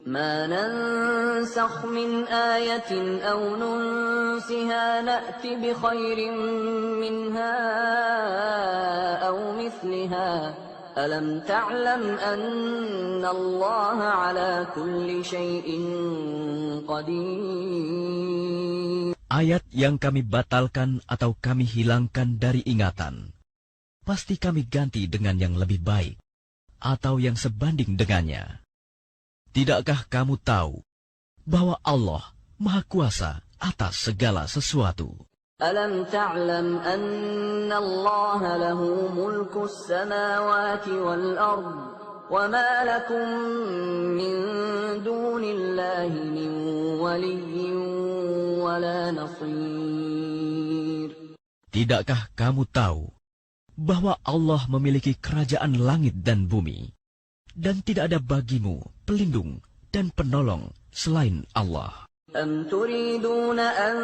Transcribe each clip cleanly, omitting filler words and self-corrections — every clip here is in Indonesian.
ما ننسخ من آية أو ننسها نأت بخير منها أو مثلها ألم تعلم أن الله على كل شيء قدير. Ayat yang kami batalkan atau kami hilangkan dari ingatan, pasti kami ganti dengan yang lebih baik atau yang sebanding dengannya. Tidakkah kamu tahu bahwa Allah Maha Kuasa atas segala sesuatu? Alam ta'lam anna Allah lahu mulku as-samawati wal ard wa ma lakum min dunillahi min waliyyin wa la nasir. Tidakkah kamu tahu bahwa Allah memiliki kerajaan langit dan bumi, dan tidak ada bagimu pelindung dan penolong selain Allah? Am turiduna an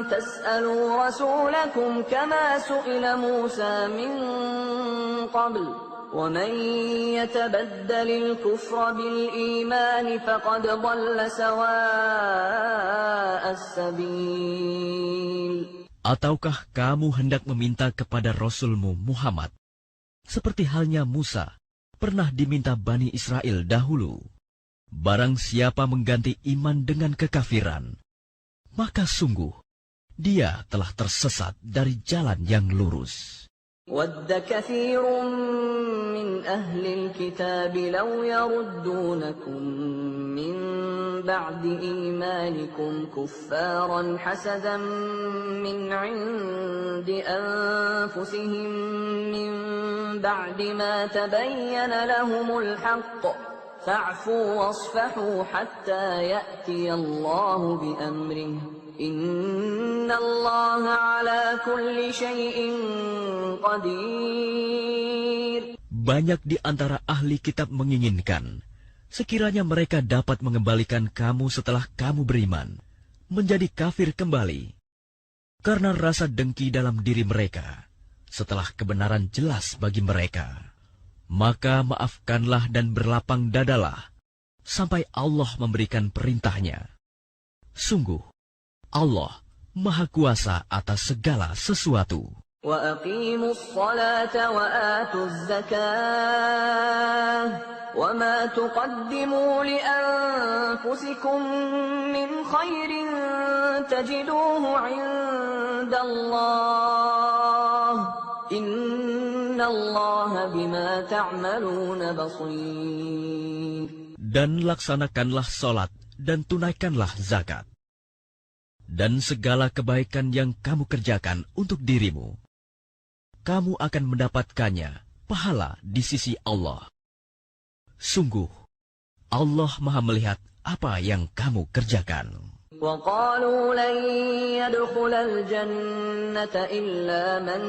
tas'alu rasulakum kama su'ila Musa min qabl wa man yatabaddalil kufra bil iman faqad dhalla sawa'as sabil. Ataukah kamu hendak meminta kepada Rasulmu Muhammad seperti halnya Musa pernah diminta Bani Israel dahulu? Barang siapa mengganti iman dengan kekafiran, maka sungguh dia telah tersesat dari jalan yang lurus. Wadda kathirun min ahlil kitab law yaruddunakum min ba'di imanikum kuffaran hasadan min 'indi anfusihim min ba'di ma tabayyana lahumul haqq. Fa'fu wasfahu hatta ya'ti Allah bi-amrih. Inna Allah ala kulli syai'in qadir. Banyak di antara ahli kitab menginginkan sekiranya mereka dapat mengembalikan kamu setelah kamu beriman menjadi kafir kembali karena rasa dengki dalam diri mereka setelah kebenaran jelas bagi mereka. Maka maafkanlah dan berlapang dadalah sampai Allah memberikan perintahnya. Sungguh, Allah Maha Kuasa atas segala sesuatu. Wa aqimus salata wa atuz zakah wa ma tuqaddimu li anfusikum min khairin tajiduhu 'indallah. Innallaha bima ta'maluna basir. Dan laksanakanlah salat dan tunaikanlah zakat. Dan segala kebaikan yang kamu kerjakan untuk dirimu, kamu akan mendapatkannya pahala di sisi Allah. Sungguh, Allah Maha melihat apa yang kamu kerjakan. وَقَالُوا لَنْ يَدْخُلَ الْجَنَّةَ إِلَّا مَنْ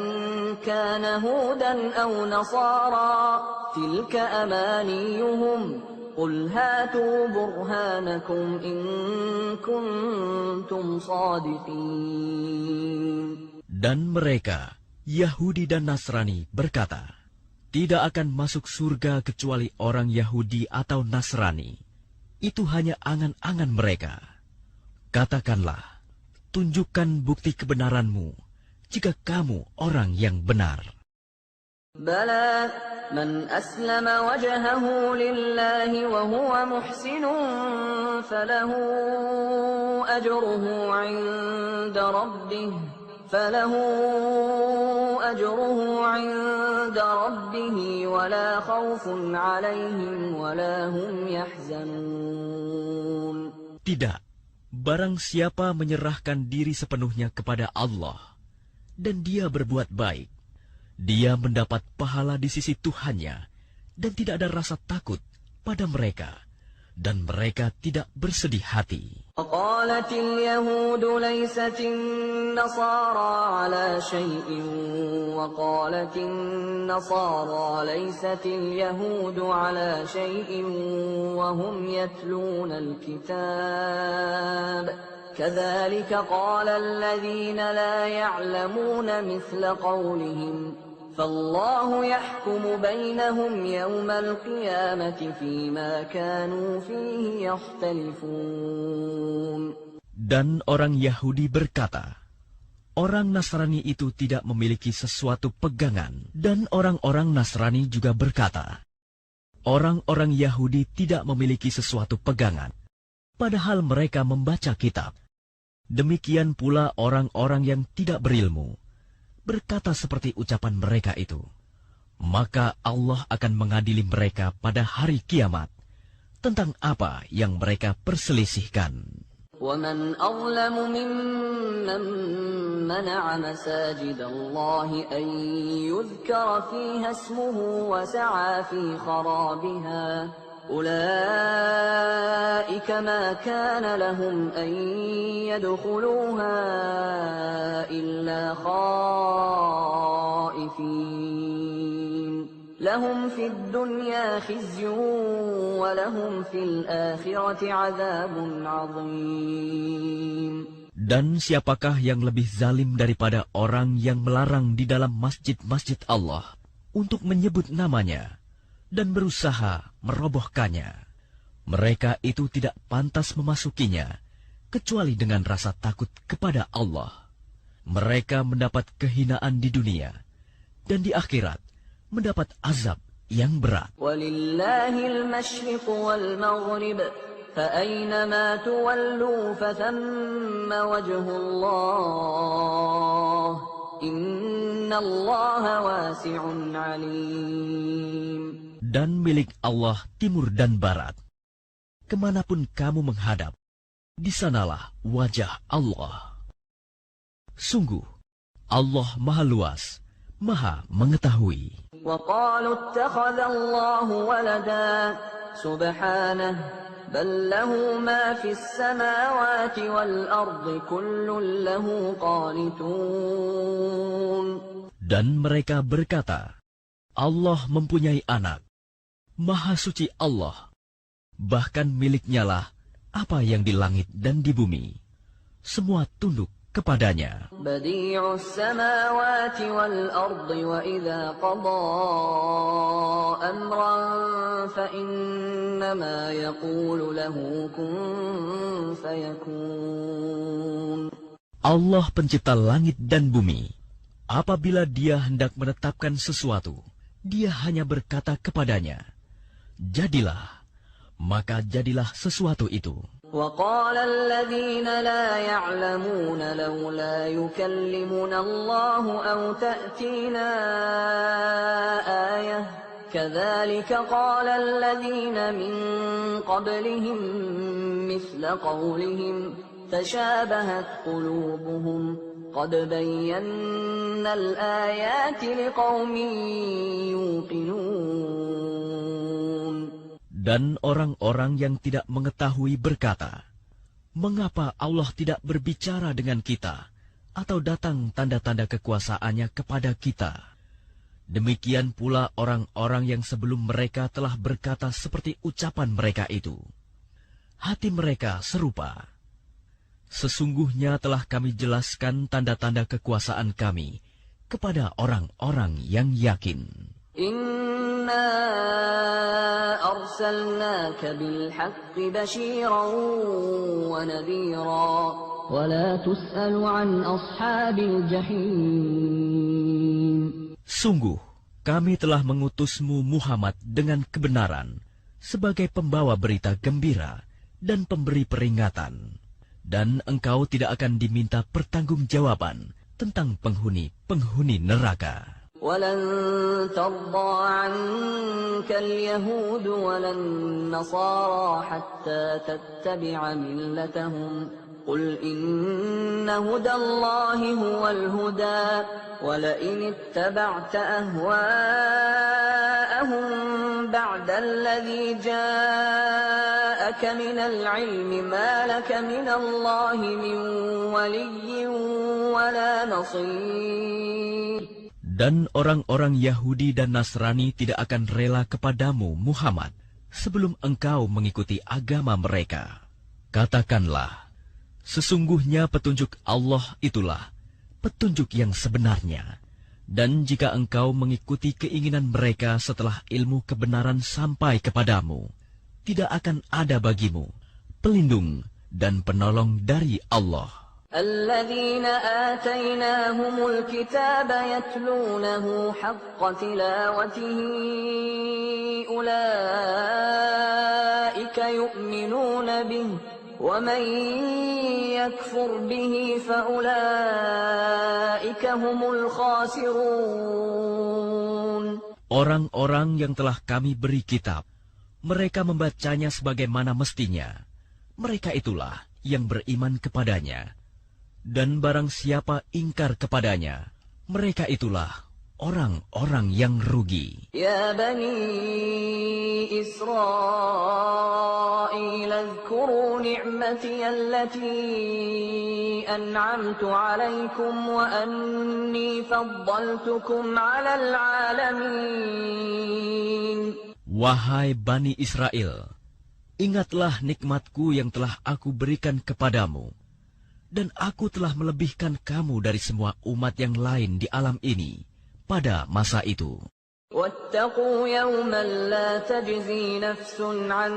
كَانَ هُودًا أَوْ نَصَارَى تِلْكَ أَمَانِيُّهُمْ قُلْ هَاتُوا بُرْهَانَكُمْ إِنْ كُنْتُمْ صَادِقِينَ. Dan mereka, Yahudi dan Nasrani, berkata, tidak akan masuk surga kecuali orang Yahudi atau Nasrani. Itu hanya angan-angan mereka. Katakanlah, tunjukkan bukti kebenaranmu jika kamu orang yang benar. Bala man aslama wajhahu lillahi wa huwa muhsinun falahu ajruhu 'inda rabbih wa la khawfun 'alayhim wa la hum yahzanun. Tidak. Barang siapa menyerahkan diri sepenuhnya kepada Allah, dan dia berbuat baik, dia mendapat pahala di sisi Tuhannya, dan tidak ada rasa takut pada mereka, dan mereka tidak bersedih hati. وقالت اليهود ليست النصارى على شيء وقالت النصارى ليست اليهود على شيء وهم يتلون الكتاب كذلك قال الذين لا يعلمون مثل قولهم فالله يحكم بينهم يوم القيامة فيما كانوا فيه يختلفون. Dan orang Yahudi berkata, orang Nasrani itu tidak memiliki sesuatu pegangan. Dan orang-orang Nasrani juga berkata, orang-orang Yahudi tidak memiliki sesuatu pegangan, padahal mereka membaca kitab. Demikian pula orang-orang yang tidak berilmu berkata seperti ucapan mereka itu. Maka Allah akan mengadili mereka pada hari kiamat tentang apa yang mereka perselisihkan. وَمَنْ أَظْلَمُ مِمَّنْ مَنَعَ مَسَاجِدَ اللَّهِ أَنْ يُذْكَرَ فِيهَا اسْمُهُ وَسَعَى فِي خَرَابِهَا أُولَئِكَ مَا كَانَ لَهُمْ أَنْ يَدْخُلُوهَا إِلَّا خَائِفِينَ لَهُمْ فِي الدُّنْيَا خِزْيٌ وَلَهُمْ فِي الْآخِرَةِ عَذَابٌ عَظِيمٌ. Dan siapakah yang lebih zalim daripada orang yang melarang di dalam masjid-masjid Allah untuk menyebut namanya dan berusaha merobohkannya? Mereka itu tidak pantas memasukinya kecuali dengan rasa takut kepada Allah. Mereka mendapat kehinaan di dunia dan di akhirat mendapat azab yang berat. Walillahil masyriq wal maghrib فأينما تولوا فثم وجه الله إن الله واسع عليم. Dan milik Allah timur dan barat. Kemanapun kamu menghadap, di sanalah wajah Allah. Sungguh, Allah Maha Luas, Maha Mengetahui. وقالوا اتخذ الله ولدا سبحانه بل له ما في السماوات والأرض كل له قانتون. Dan mereka berkata, Allah mempunyai anak. Maha suci Allah. Bahkan miliknya lah apa yang di langit dan di bumi. Semua tunduk kepadanya. Badi'us samawati wal ardi wa idza qada amran fa innama yaqulu lahu kun fayakun. Allah pencipta langit dan bumi. Apabila Dia hendak menetapkan sesuatu, Dia hanya berkata kepadanya, jadilah, maka jadilah sesuatu itu. وقال الذين لا يعلمون لولا يكلمنا الله أو تأتينا آية كذلك قال الذين من قبلهم مثل قولهم تشابهت قلوبهم قد بينا الآيات لقوم يوقنون. Dan orang-orang yang tidak mengetahui berkata, mengapa Allah tidak berbicara dengan kita atau datang tanda-tanda kekuasaannya kepada kita? Demikian pula orang-orang yang sebelum mereka telah berkata seperti ucapan mereka itu. Hati mereka serupa. Sesungguhnya telah kami jelaskan tanda-tanda kekuasaan kami kepada orang-orang yang yakin. Inna arsalnaka bilhaqqi bashiran wa nadhira wa la tus'alu an ashabil jahim. Sungguh, kami telah mengutusmu Muhammad dengan kebenaran sebagai pembawa berita gembira dan pemberi peringatan. Dan engkau tidak akan diminta pertanggungjawaban tentang penghuni neraka. ولن ترضى عنك اليهود ولا النصارى حتى تتبع ملتهم قل إن هدى الله هو الهدى ولئن اتبعت أهواءهم بعد الذي جاءك من العلم ما لك من الله من ولي ولا نصير. Dan orang-orang Yahudi dan Nasrani tidak akan rela kepadamu, Muhammad, sebelum engkau mengikuti agama mereka. Katakanlah, sesungguhnya petunjuk Allah itulah petunjuk yang sebenarnya, Dan jika engkau mengikuti keinginan mereka setelah ilmu kebenaran sampai kepadamu, tidak akan ada bagimu pelindung dan penolong dari Allah. الذين آتيناهم الكتاب يتلونه حق تلاوته أولئك يؤمنون به ومن يكفر به فأولئك هم الخاسرون. Orang-orang yang telah kami beri kitab, mereka membacanya sebagaimana mestinya. Mereka itulah yang beriman kepadanya. Dan barang siapa ingkar kepadanya, mereka itulah orang-orang yang rugi. Ya Bani Israel, اذكروا نعمتي التي أنعمت عليكم وأني فضلتكم على العالمين. Wahai Bani Israel, ingatlah nikmatku yang telah aku berikan kepadamu, dan aku telah melebihkan kamu dari semua umat yang lain di alam ini pada masa itu. واتقوا يوما لا تجزي نفس عن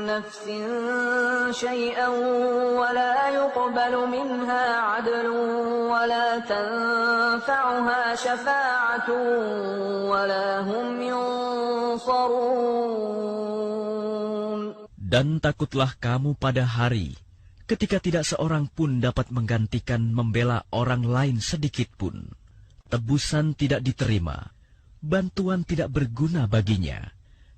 نفس شيئا ولا يقبل منها عدل ولا تنفعها شفاعة ولا هم ينصرون. Dan takutlah kamu pada hari ketika tidak seorang pun dapat menggantikan membela orang lain sedikit pun. Tebusan tidak diterima, bantuan tidak berguna baginya,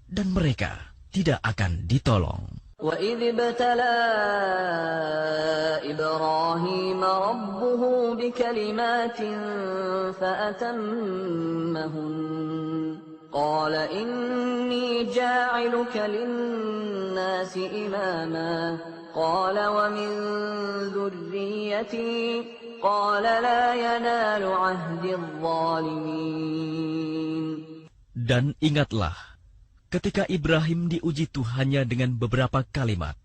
dan mereka tidak akan ditolong. وَإِذِ ابْتَلَى إِبْرَاهِيمَ رَبُّهُ بِكَلِمَاتٍ فَأَتَمَّهُنَّ قَالَ إِنِّي جَاعِلُكَ لِلنَّاسِ إِمَامًا قَالَ وَمِنْ ذُرِّيَّتِي قَالَ لَا يَنَالُ عَهْدِ الظَّالِمِينَ. Dan ingatlah, ketika Ibrahim diuji Tuhannya dengan beberapa kalimat,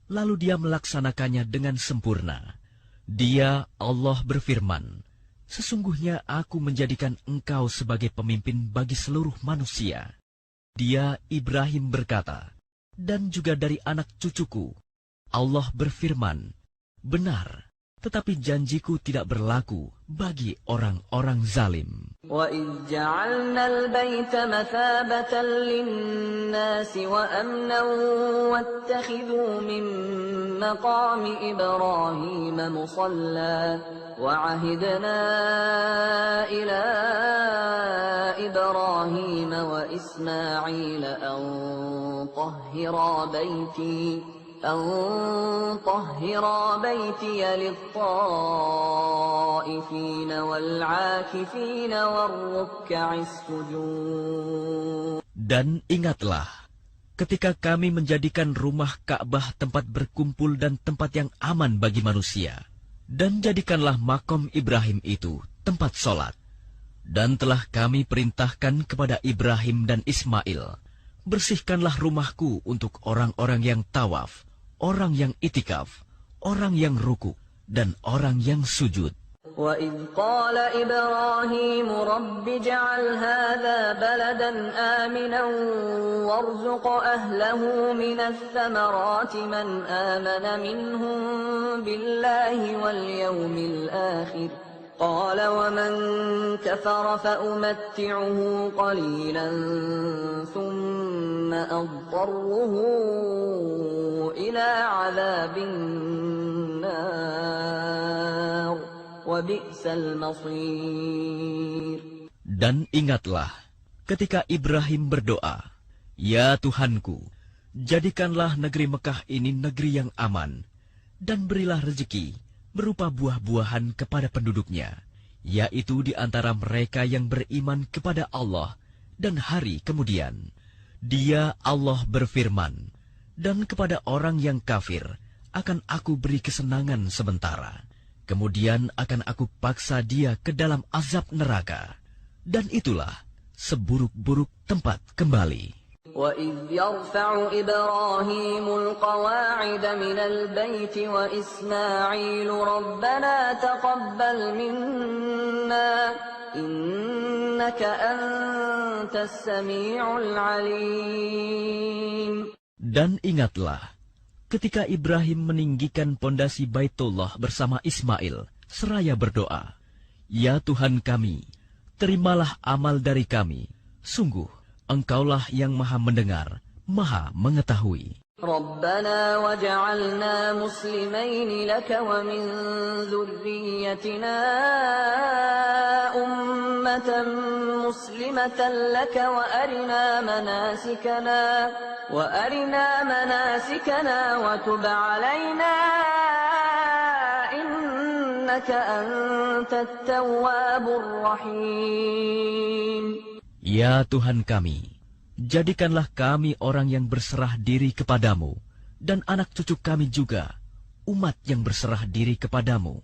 lalu dia melaksanakannya dengan sempurna. Dia, Allah berfirman, sesungguhnya aku menjadikan engkau sebagai pemimpin bagi seluruh manusia. Dia, Ibrahim berkata, dan juga dari anak cucuku. Allah berfirman, benar, tetapi janjiku tidak berlaku bagi orang-orang zalim. وَإِذْ جَعَلْنَا الْبَيْتَ مَثَابَةً لِلنَّاسِ وَأَمْنًا وَاتَّخِذُوا مِن مَّقَامِ إِبْرَاهِيمَ مُصَلًّى وَعَهِدْنَا إِلَىٰ إِبْرَاهِيمَ وَإِسْمَاعِيلَ أَن طهرا بيتي للطائفين والعاكفين والركع السجود. Dan ingatlah, ketika kami menjadikan rumah Ka'bah tempat berkumpul dan tempat yang aman bagi manusia, dan jadikanlah makom Ibrahim itu tempat sholat. Dan telah kami perintahkan kepada Ibrahim dan Ismail, bersihkanlah rumahku untuk orang-orang yang tawaf, orang yang itikaf, orang yang ruku, dan orang yang sujud. وَإِذْ قَالَ إِبْرَاهِيمُ رَبِّ اجْعَلْ هَٰذَا بَلَدًا آمِنًا وَارْزُقْ أَهْلَهُ مِنَ الثَّمَرَاتِ مَنْ آمَنَ مِنْهُم بِاللَّهِ وَالْيَوْمِ الْآخِرِ قَالَ وَمَنْ كَفَرَ فَأُمَتِّعُهُ قَلِيلًا ثُمَّ أَضْطَرُّهُ إِلَىٰ عَذَابِ النَّارِ وَبِئْسَ الْمَصِيرُ. Dan ingatlah, ketika Ibrahim berdoa, Ya Tuhanku, jadikanlah negeri Mekah ini negeri yang aman, dan berilah rezeki berupa buah-buahan kepada penduduknya, yaitu di antara mereka yang beriman kepada Allah dan hari kemudian. Dia, Allah berfirman, dan kepada orang yang kafir akan aku beri kesenangan sementara, kemudian akan aku paksa dia ke dalam azab neraka, dan itulah seburuk-buruk tempat kembali. وَإِذْ يَرْفَعُ إِبْرَاهِيمُ الْقَوَاعِدَ مِنَ الْبَيْتِ وَإِسْمَاعِيلُ رَبَّنَا تَقَبَّلْ مِنَّا إِنَّكَ أَنْتَ السَّمِيعُ الْعَلِيمُ. Dan ingatlah, ketika Ibrahim meninggikan pondasi Baitullah bersama Ismail, seraya berdoa, "Ya Tuhan kami, terimalah amal dari kami. Sungguh, Engkaulah yang Maha Mendengar, Maha Mengetahui." رَبَّنَا وَاجْعَلْنَا مُسْلِمَيْنِ لَكَ وَمِنْ ذُرِّيَّتِنَا أُمَّةً مُسْلِمَةً لَكَ وَأَرِنَا مَنَاسِكَنَا وَتُبْ عَلَيْنَا إِنَّكَ أَنْتَ التَّوَّابُ الرَّحِيمُ. Ya Tuhan kami, jadikanlah kami orang yang berserah diri kepadamu, dan anak cucu kami juga, umat yang berserah diri kepadamu.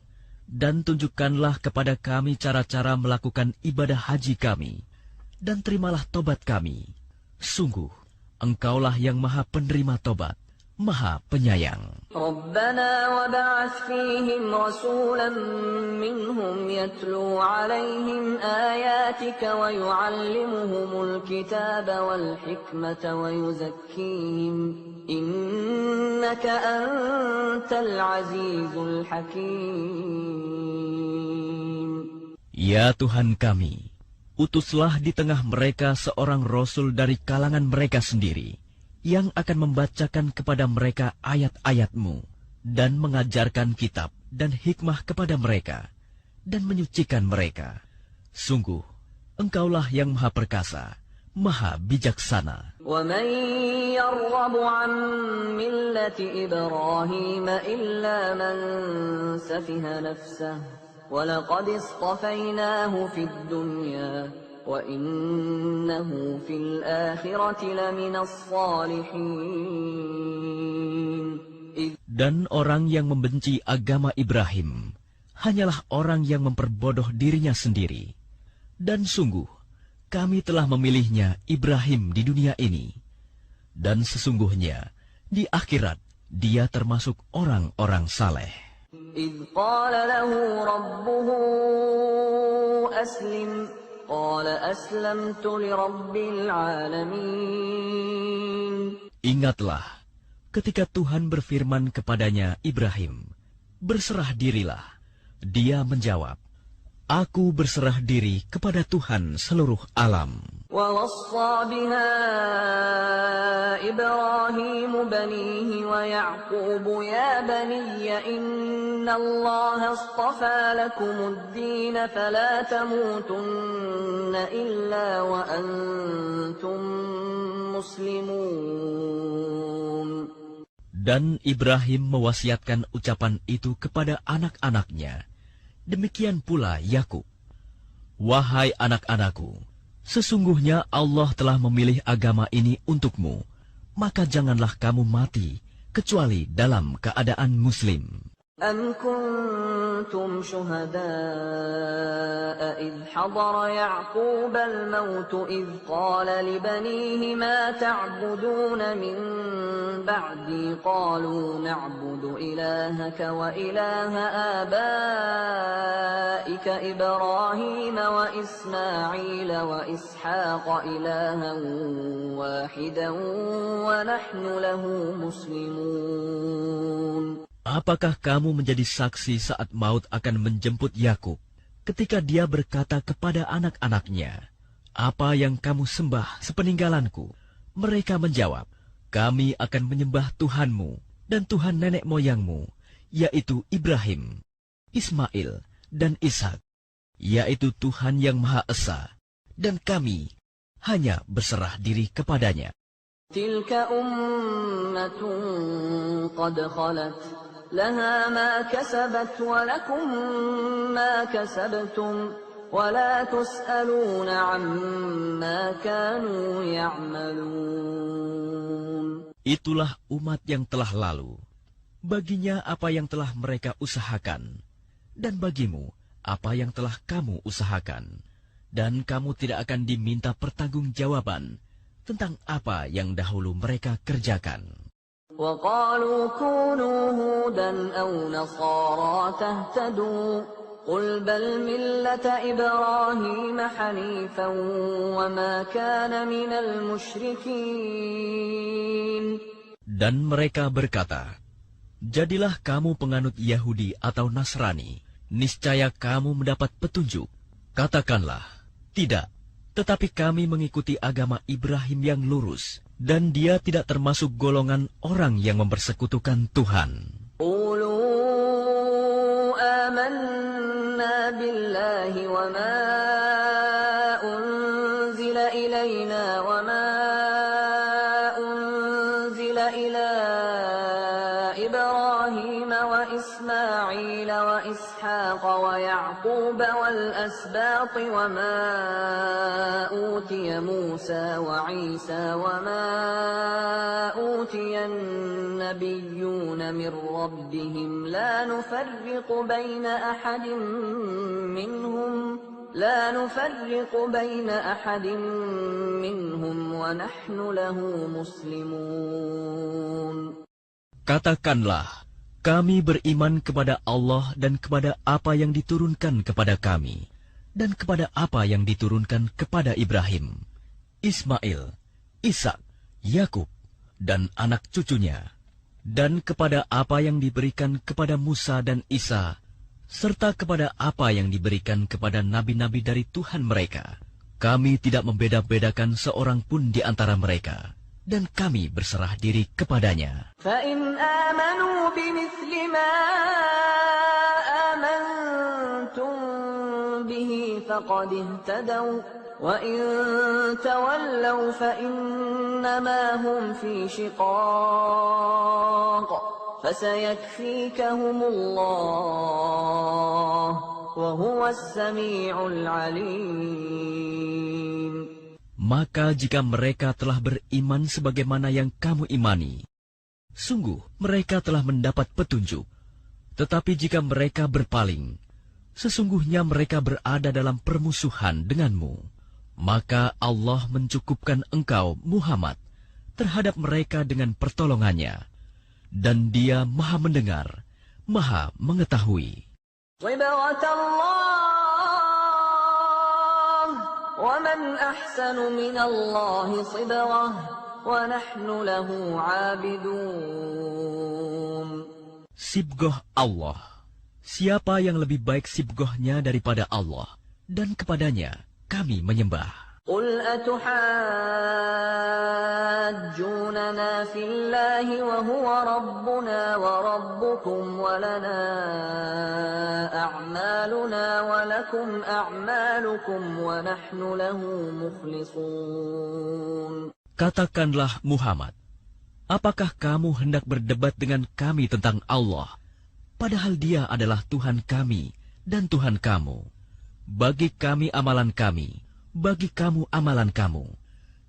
Dan tunjukkanlah kepada kami cara-cara melakukan ibadah haji kami, dan terimalah tobat kami. Sungguh, Engkaulah yang Maha Penerima Tobat, Maha Penyayang. رَبَّنَا وَابْعَثْ فِيهِمْ رَسُولًا مِّنْهُمْ يَتْلُو عَلَيْهِمْ آيَاتِكَ وَيُعَلِّمُهُمُ الْكِتَابَ وَالْحِكْمَةَ وَيُزَكِّيهِمْ إِنَّكَ أَنْتَ الْعَزِيزُ الْحَكِيمُ. Ya Tuhan kami, utuslah di tengah mereka seorang rasul dari kalangan mereka sendiri, yang akan membacakan kepada mereka ayat-ayat-Mu, dan mengajarkan kitab dan hikmah kepada mereka, dan menyucikan mereka. Sungguh, Engkaulah yang Maha Perkasa, Maha Bijaksana. وَمَنْ يَرْغَبُ عَنْ مِلَّةِ إِبْرَاهِيمَ إِلَّا مَنْ سَفِهَ نَفْسَهُ وَلَقَدِ اصْطَفَيْنَاهُ فِي الدُّنْيَا وَإِنَّهُ فِي الْآخِرَةِ لَمِنَ الصَّالِحِينَ. Dan orang yang membenci agama Ibrahim hanyalah orang yang memperbodoh dirinya sendiri. Dan sungguh, kami telah memilihnya Ibrahim di dunia ini. Dan sesungguhnya, di akhirat, dia termasuk orang-orang saleh. إِذْ قَالَ لَهُ رَبُّهُ أَسْلِمْ قَالَ أَسْلَمْتُ لِرَبِّ الْعَالَمِينَ. Ingatlah, ketika Tuhan berfirman kepadanya, Ibrahim, "Berserah dirilah." Dia menjawab, "Aku berserah diri kepada Tuhan seluruh alam." وَوَصَّى بِهَا إِبْرَاهِيمُ بَنِيهِ وَيَعْقُوبُ يَا بَنِيَّ إِنَّ اللَّهَ اصْطَفَى لَكُمُ الدِّينَ فَلَا تَمُوتُنَّ إِلَّا وَأَنْتُمْ مُسْلِمُونَ. Dan Ibrahim mewasiatkan ucapan itu kepada anak-anaknya. Demikian pula Yakub. "Wahai anak-anakku, sesungguhnya Allah telah memilih agama ini untukmu, maka janganlah kamu mati kecuali dalam keadaan Muslim." أَمْ كُنْتُمْ شُهَدَاءَ إِذْ حَضَرَ يَعْقُوبَ الْمَوْتُ إِذْ قَالَ لِبَنِيهِ مَا تَعْبُدُونَ مِنْ بَعْدِي قَالُوا نَعْبُدُ إِلَٰهَكَ وَإِلَٰهَ آبَائِكَ إِبْرَاهِيمَ وَإِسْمَاعِيلَ وَإِسْحَاقَ إِلَٰهًا وَاحِدًا وَنَحْنُ لَهُ مُسْلِمُونَ. Apakah kamu menjadi saksi saat maut akan menjemput Yakub, ketika dia berkata kepada anak-anaknya, "Apa yang kamu sembah sepeninggalanku?" Mereka menjawab, "Kami akan menyembah Tuhanmu dan Tuhan nenek moyangmu, yaitu Ibrahim, Ismail, dan Ishak, yaitu Tuhan yang Maha Esa, dan kami hanya berserah diri kepadanya." تِلْكَ أُمَّةٌ قَدْ خَلَتْ لَهَا مَا كَسَبَتْ وَلَكُمْ مَا كَسَبْتُمْ وَلَا تُسْأَلُونَ عَمَّا كَانُوا يَعْمَلُونَ. Itulah umat yang telah lalu. Baginya apa yang telah mereka usahakan, dan bagimu apa yang telah kamu usahakan. Dan kamu tidak akan diminta pertanggungjawaban tentang apa yang dahulu mereka kerjakan. وقالوا كونوا هودا أو نصارى تهتدوا قل بل ملة إبراهيم حنيفا وما كان من المشركين. Dan mereka berkata, jadilah kamu penganut Yahudi atau Nasrani, niscaya kamu mendapat petunjuk. Katakanlah, tidak, tetapi kami mengikuti agama Ibrahim yang lurus, dan dia tidak termasuk golongan orang yang mempersekutukan Tuhan. قولوا آمنا بالله وما أنزل إلينا وما أنزل إلى إبراهيم وإسماعيل وإسحاق ويعقوب والأسباط وما أوتي موسى وعيسى وما أوتي النبيون من ربهم لا نفرق بين أحد منهم ونحن له مسلمون. Katakanlah, kami beriman kepada Allah dan kepada apa yang diturunkan kepada kami, dan kepada apa yang diturunkan kepada Ibrahim, Ismail, Ishak, Yakub, dan anak cucunya, dan kepada apa yang diberikan kepada Musa dan Isa, serta kepada apa yang diberikan kepada nabi-nabi dari Tuhan mereka. Kami tidak membeda-bedakan seorang pun di antara mereka, dan kami berserah diri kepadanya. فَإِنْ آمَنُوا بِمِثْلِ مَا آمَنْتُمْ بِهِ فَقَدِ اهْتَدَوْا وَإِنْ تَوَلَّوْا فَإِنَّمَا هُمْ فِي شِقَاقٍ فَسَيَكْفِيكَهُمُ اللَّهُ وَهُوَ السَّمِيعُ الْعَلِيمُ. Maka jika mereka telah beriman sebagaimana yang kamu imani, sungguh mereka telah mendapat petunjuk. Tetapi jika mereka berpaling, sesungguhnya mereka berada dalam permusuhan denganmu. Maka Allah mencukupkan engkau, Muhammad, terhadap mereka dengan pertolongannya. Dan Dia Maha mendengar, Maha mengetahui. وَمَنْ أَحْسَنُ مِنَ اللَّهِ صِبْغَةً وَنَحْنُ لَهُ عَابِدُونَ. Sibgoh Allah. Siapa yang lebih baik sibgohnya daripada Allah, dan kepadanya kami menyembah. قُلْ أَتُحَاجُّونَنَا فِي اللَّهِ وَهُوَ رَبُّنَا وَرَبُّكُمْ وَلَنَا أَعْمَالُنَا وَلَكُمْ أَعْمَالُكُمْ وَنَحْنُ لَهُ مُخْلِصُونَ. Katakanlah Muhammad, apakah kamu hendak berdebat dengan kami tentang Allah, padahal Dia adalah Tuhan kami dan Tuhan kamu? Bagi kami amalan kami, bagi kamu amalan kamu,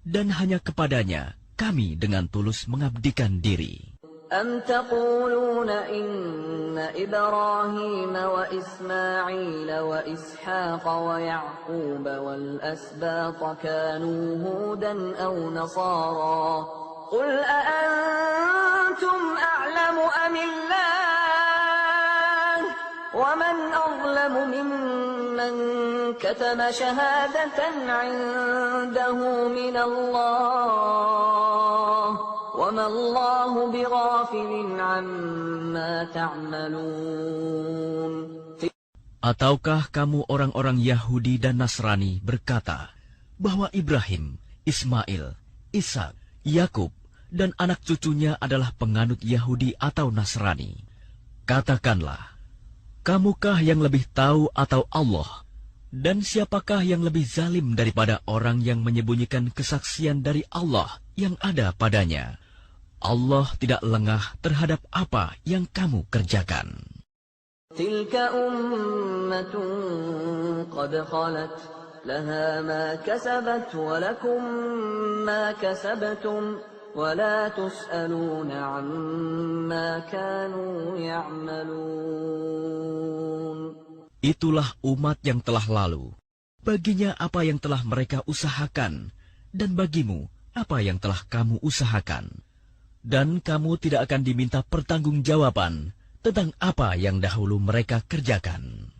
dan hanya kepadanya kami dengan tulus mengabdikan diri. أَمْ تَقُولُونَ إِنَّ إِبْرَاهِيمَ وَإِسْمَاعِيلَ وَإِسْحَاقَ وَيَعْقُوبَ وَالْأَسْبَاطَ كَانُوا هُودًا أَوْ نَصَارَىٰ قُلْ أَأَنْتُمْ أَعْلَمُ أَمِ اللَّهُ وَمَنْ أَظْلَمُ مِمَّنْ كَتَمَ شَهَادَةً عِندَهُ مِنَ اللَّهِ وَمَا اللَّهُ بِغَافِلٍ عَمَّا تَعْمَلُونَ. Ataukah kamu orang-orang Yahudi dan Nasrani berkata bahwa Ibrahim, Ismail, Ishak, Yakub, dan anak cucunya adalah penganut Yahudi atau Nasrani? Katakanlah, kamukah yang lebih tahu atau Allah? Dan siapakah yang lebih zalim daripada orang yang menyembunyikan kesaksian dari Allah yang ada padanya? Allah tidak lengah terhadap apa yang kamu kerjakan. Tilka ummatun qad khalat laha ma kasabat wa lakum ma kasabtum wa la tus'aluna amma kanu ya'malun. Itulah umat yang telah lalu. Baginya apa yang telah mereka usahakan, dan bagimu apa yang telah kamu usahakan, dan kamu tidak akan diminta pertanggungjawaban tentang apa yang dahulu mereka kerjakan.